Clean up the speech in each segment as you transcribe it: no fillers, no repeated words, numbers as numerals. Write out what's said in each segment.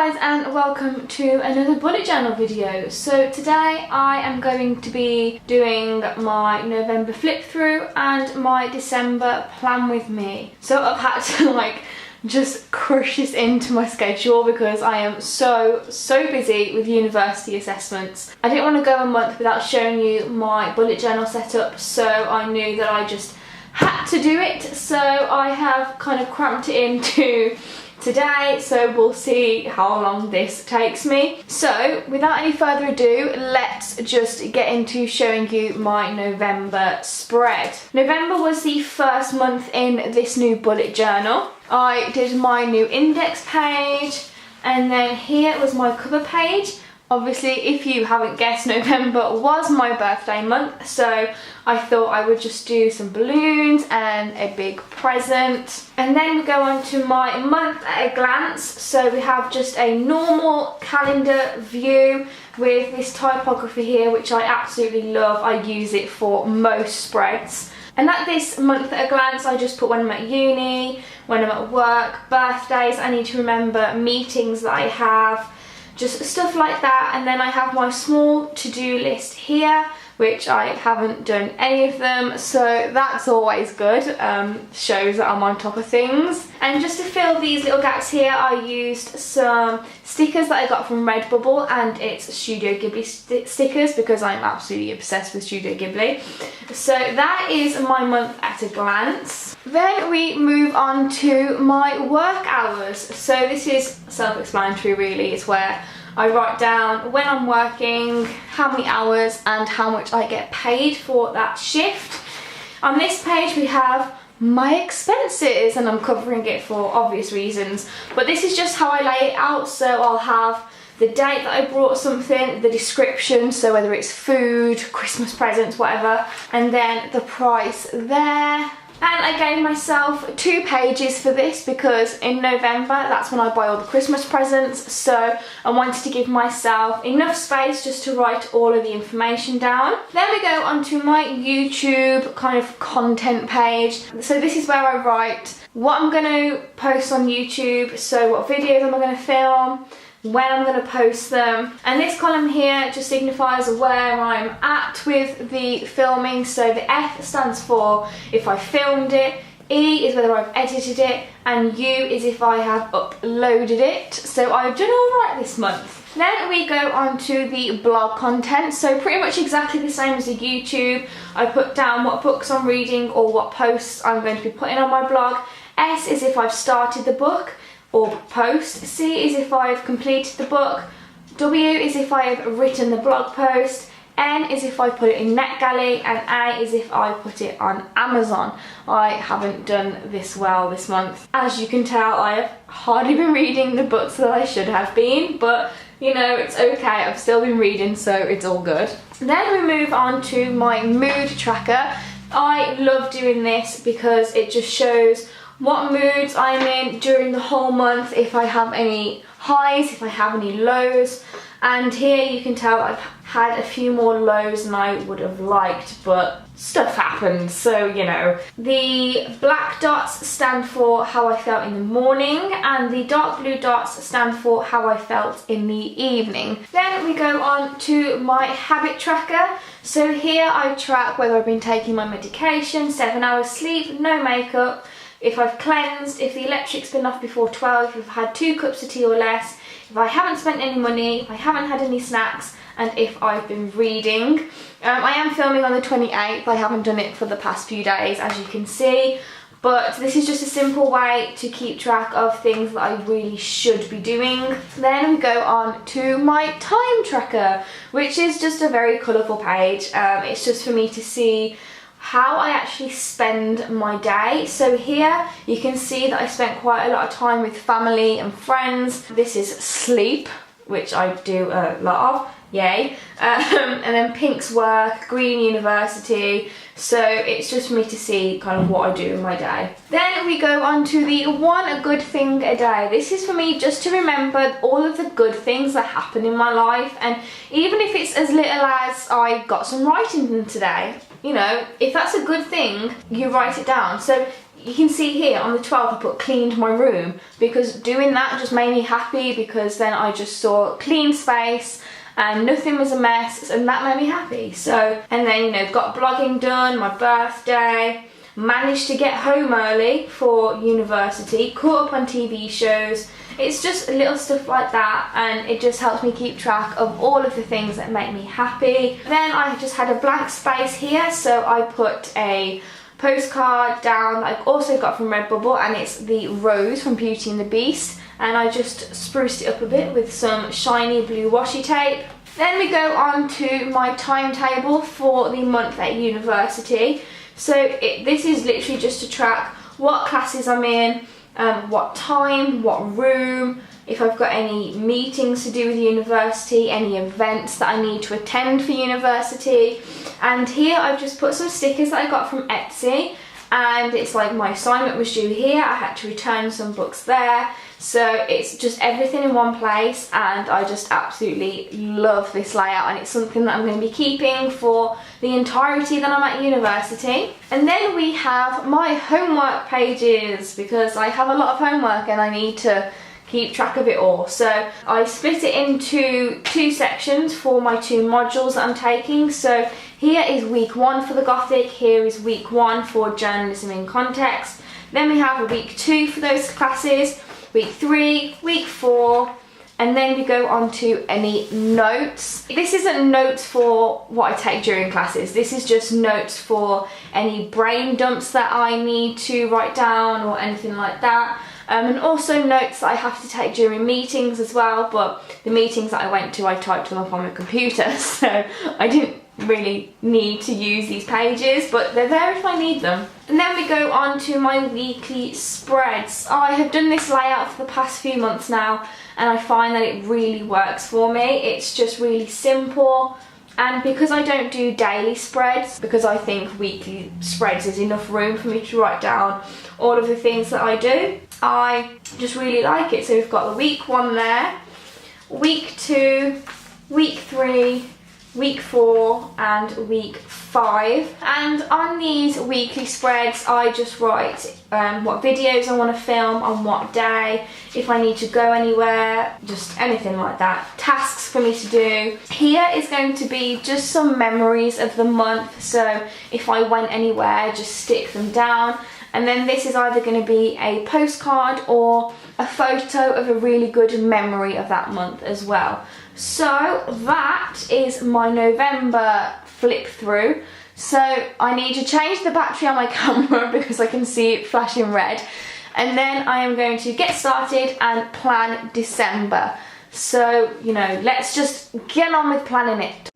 guys, and welcome to another bullet journal video. So today I am going to be doing my November flip through and my December plan with me. So I've had to just crush this into my schedule because I am so busy with university assessments. I didn't want to go a month without showing you my bullet journal setup, so I knew that I just had to do it. So I have kind of cramped it into today, so we'll see how long this takes me. So without any further ado, let's just get into showing you my November spread. November was the first month in this new bullet journal. I did my new index page, and then here was my cover page. Obviously, if you haven't guessed, November was my birthday month, so I thought I would just do some balloons and a big present. And then we go on to my month at a glance. So we have just a normal calendar view with this typography here, which I absolutely love. I use it for most spreads. And at this month at a glance, I just put when I'm at uni, when I'm at work, birthdays, I need to remember meetings that I have, just stuff like that. And then I have my small to-do list here, which I haven't done any of them, so that's always good. Shows that I'm on top of things. And just to fill these little gaps here, I used some stickers that I got from Redbubble, and it's Studio Ghibli stickers because I'm absolutely obsessed with Studio Ghibli. So that is my month at a glance. Then we move on to my work hours. So this is self-explanatory really. It's where I write down when I'm working, how many hours, and how much I get paid for that shift. On this page we have my expenses, and I'm covering it for obvious reasons, but this is just how I lay it out. So I'll have the date that I brought something, the description, so whether it's food, Christmas presents, whatever, and then the price there. And I gave myself 2 pages for this because in November, that's when I buy all the Christmas presents, so I wanted to give myself enough space just to write all of the information down. Then we go onto my YouTube kind of content page. So this is where I write what I'm going to post on YouTube, so what videos am I going to film, when I'm going to post them. And this column here just signifies where I'm at with the filming. So the F stands for if I filmed it, E is whether I've edited it, and U is if I have uploaded it. So I've done all right this month. Then we go on to the blog content, so pretty much exactly the same as the YouTube. I put down what books I'm reading or what posts I'm going to be putting on my blog. S is if I've started the book or post. C is if I've completed the book. W is if I have written the blog post. N is if I put it in NetGalley, and A is if I put it on Amazon. I haven't done this well this month. As you can tell, I have hardly been reading the books that I should have been, but you know, it's okay. I've still been reading, so it's all good. Then we move on to my mood tracker. I love doing this because it just shows what moods I'm in during the whole month, if I have any highs, if I have any lows. And here you can tell I've had a few more lows than I would have liked, but stuff happens, so you know. The black dots stand for how I felt in the morning, and the dark blue dots stand for how I felt in the evening. Then we go on to my habit tracker. So here I track whether I've been taking my medication, 7 hours sleep, no makeup, if I've cleansed, if the electric's been off before 12, if I've had 2 cups of tea or less, if I haven't spent any money, if I haven't had any snacks, and if I've been reading. I am filming on the 28th, I haven't done it for the past few days, as you can see, but this is just a simple way to keep track of things that I really should be doing. Then we go on to my time tracker, which is just a very colourful page. It's just for me to see how I actually spend my day. So here you can see that I spent quite a lot of time with family and friends. This is sleep, which I do a lot of, yay. And then pink's work, green university. So it's just for me to see kind of what I do in my day. Then we go on to the one good thing a day. This is for me just to remember all of the good things that happen in my life, and even if it's as little as I got some writing done today, you know, if that's a good thing, you write it down. So you can see here on the 12th I put cleaned my room, because doing that just made me happy, because then I just saw clean space and nothing was a mess, and that made me happy. So, and then, you know, got blogging done, my birthday, managed to get home early for university, caught up on TV shows. It's just little stuff like that, and it just helps me keep track of all of the things that make me happy. Then I just had a blank space here, so I put a postcard down that I've also got from Redbubble, and it's the rose from Beauty and the Beast, and I just spruced it up a bit with some shiny blue washi tape. Then we go on to my timetable for the month at university. So this is literally just to track what classes I'm in, what time, what room, if I've got any meetings to do with university, any events that I need to attend for university. And here I've just put some stickers that I got from Etsy, and it's like my assignment was due here, I had to return some books there, so it's just everything in one place, and I just absolutely love this layout, and it's something that I'm going to be keeping for the entirety that I'm at university. And then we have my homework pages, because I have a lot of homework and I need to keep track of it all. So I split it into 2 sections for my 2 modules that I'm taking. So here is week 1 for the Gothic, here is week 1 for journalism in context. Then we have a week 2 for those classes, week 3, week 4, and then we go on to any notes. This isn't notes for what I take during classes, this is just notes for any brain dumps that I need to write down or anything like that. And also notes that I have to take during meetings as well, but the meetings that I went to, I typed them up on my computer, so I didn't really need to use these pages, but they're there if I need them. And then we go on to my weekly spreads. I have done this layout for the past few months now, and I find that it really works for me. It's just really simple. And because I don't do daily spreads, because I think weekly spreads is enough room for me to write down all of the things that I do, I just really like it. So we've got the week 1 there, week 2, week 3, week 4 and week 5. And on these weekly spreads I just write what videos I want to film on what day, if I need to go anywhere, just anything like that, tasks for me to do. Here is going to be just some memories of the month, so if I went anywhere just stick them down. And then this is either going to be a postcard or a photo of a really good memory of that month as well. So that is my November flip through. So I need to change the battery on my camera because I can see it flashing red. And then I am going to get started and plan December. So, you know, let's just get on with planning it.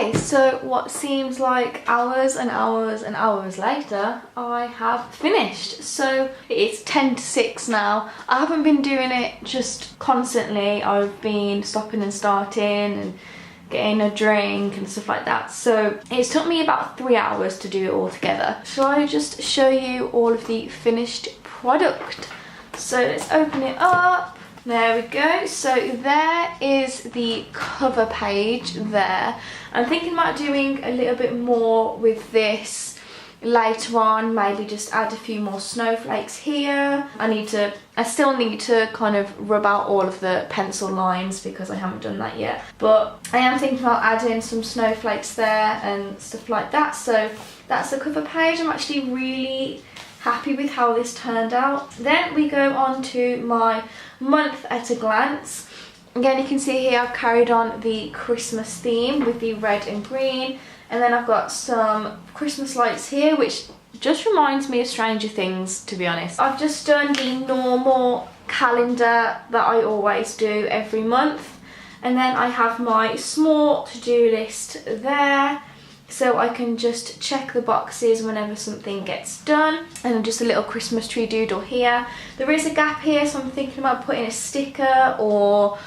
Okay, so what seems like hours and hours and hours later, I have finished. So it's 10 to 6 now. I haven't been doing it just constantly. I've been stopping and starting and getting a drink and stuff like that. So it's took me about 3 hours to do it all together. Shall I just show you all of the finished product? So let's open it up. There we go. So there is the cover page there. I'm thinking about doing a little bit more with this later on, maybe just add a few more snowflakes here. I still need to kind of rub out all of the pencil lines because I haven't done that yet. But I am thinking about adding some snowflakes there and stuff like that. So that's the cover page. I'm actually really happy with how this turned out. Then we go on to my month at a glance. Again, you can see here I've carried on the Christmas theme with the red and green, and then I've got some Christmas lights here, which just reminds me of Stranger Things, to be honest. I've just done the normal calendar that I always do every month, and then I have my small to-do list there, so I can just check the boxes whenever something gets done. And just a little Christmas tree doodle here. There is a gap here, so I'm thinking about putting a sticker or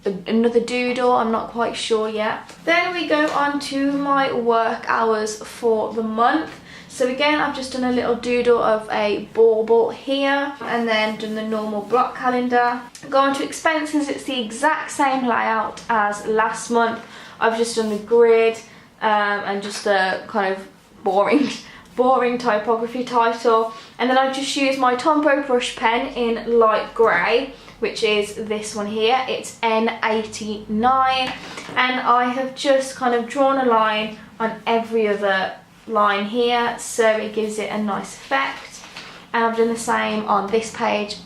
another doodle. I'm not quite sure yet. Then we go on to my work hours for the month. So again, I've just done a little doodle of a bauble here, and then done the normal block calendar. Go on to expenses. It's the exact same layout as last month. I've just done the grid and just a kind of boring typography title, and then I've just used my Tombow brush pen in light grey, which is this one here. It's N89, and I have just kind of drawn a line on every other line here, so it gives it a nice effect. And I've done the same on this page,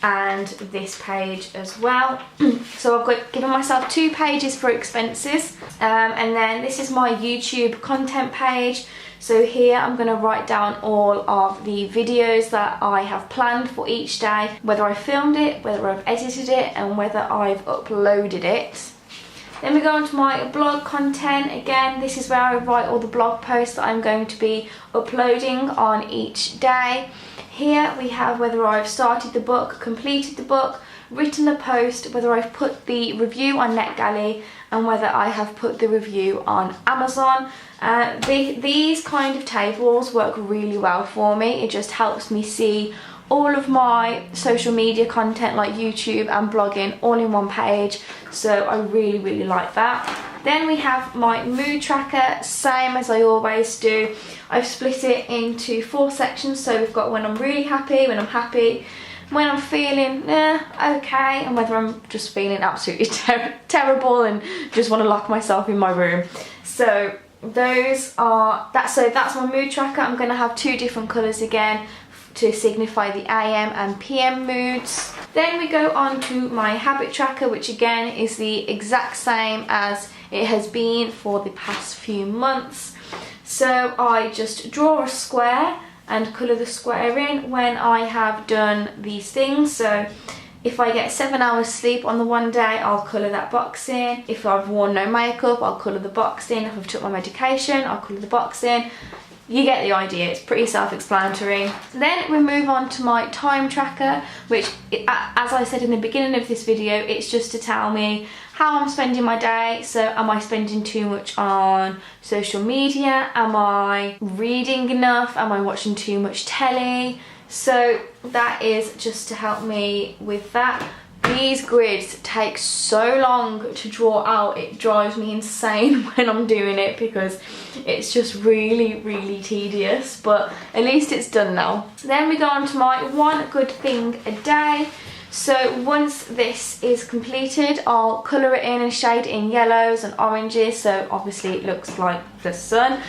and this page as well. So I've given myself 2 pages for expenses, and then this is my YouTube content page. So here I'm going to write down all of the videos that I have planned for each day, whether I filmed it, whether I've edited it, and whether I've uploaded it. Then we go on to my blog content. Again, this is where I write all the blog posts that I'm going to be uploading on each day. Here we have whether I've started the book, completed the book, written the post, whether I've put the review on NetGalley, and whether I have put the review on Amazon. These kind of tables work really well for me. It just helps me see all of my social media content like YouTube and blogging all in one page, so I really like that. Then we have my mood tracker, same as I always do. I've split it into 4 sections, so we've got when I'm really happy, when I'm happy, when I'm feeling okay, and whether I'm just feeling absolutely terrible and just want to lock myself in my room. So that's my mood tracker. I'm going to have 2 different colours again to signify the AM and PM moods. Then we go on to my habit tracker, which again is the exact same as it has been for the past few months. So I just draw a square and colour the square in when I have done these things. So if I get 7 hours sleep on the one day, I'll colour that box in. If I've worn no makeup, I'll colour the box in. If I've took my medication, I'll colour the box in. You get the idea, it's pretty self-explanatory. Then we move on to my time tracker, which, as I said in the beginning of this video, it's just to tell me how I'm spending my day. So am I spending too much on social media? Am I reading enough? Am I watching too much telly? So that is just to help me with that. These grids take so long to draw out, it drives me insane when I'm doing it because it's just really tedious, but at least it's done now. Then we go on to my 1 good thing a day. So once this is completed, I'll colour it in and shade it in yellows and oranges, so obviously it looks like the sun.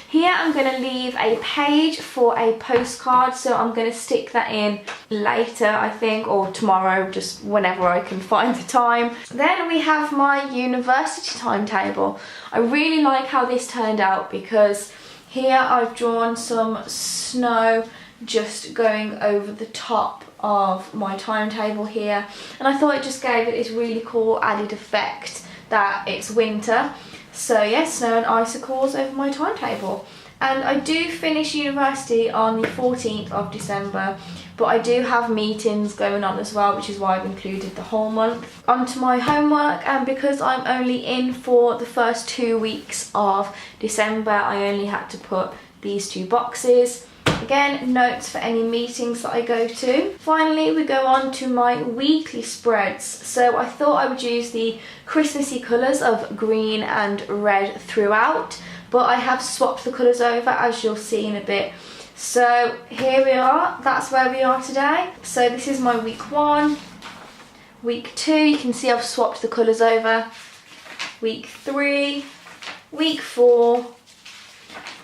Here I'm going to leave a page for a postcard, so I'm going to stick that in later, I think, or tomorrow, just whenever I can find the time. Then we have my university timetable. I really like how this turned out because here I've drawn some snow just going over the top of my timetable here, and I thought it just gave it this really cool added effect that it's winter. So yes, snow and icicles over my timetable. And I do finish university on the 14th of December, but I do have meetings going on as well, which is why I've included the whole month. Onto my homework, and because I'm only in for the first 2 weeks of December, I only had to put these 2 boxes. Again, notes for any meetings that I go to. Finally, we go on to my weekly spreads. So I thought I would use the Christmassy colours of green and red throughout, but I have swapped the colours over, as you'll see in a bit. So here we are, that's where we are today. So this is my week 1. Week 2, you can see I've swapped the colours over. Week 3, week 4,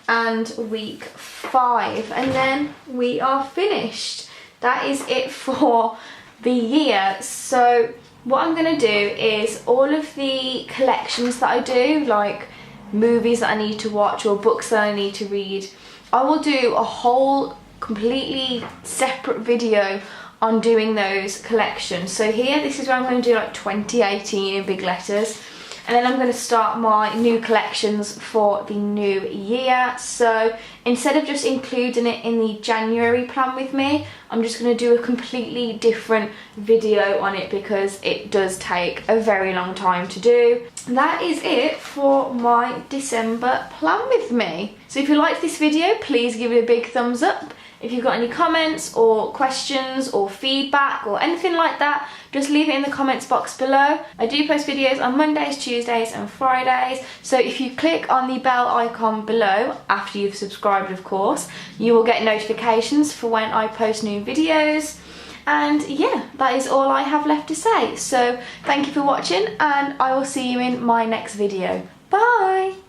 and week 5, and then we are finished. That is it for the year. So what I'm going to do is all of the collections that I do, like movies that I need to watch or books that I need to read, I will do a whole completely separate video on doing those collections. So here, this is where I'm going to do like 2018 in big letters. And then I'm going to start my new collections for the new year. So instead of just including it in the January plan with me, I'm just going to do a completely different video on it because it does take a very long time to do. And that is it for my December plan with me. So if you liked this video, please give it a big thumbs up. If you've got any comments or questions or feedback or anything like that, just leave it in the comments box below. I do post videos on Mondays, Tuesdays and Fridays, so if you click on the bell icon below, after you've subscribed of course, you will get notifications for when I post new videos. And yeah, that is all I have left to say. So thank you for watching, and I will see you in my next video. Bye!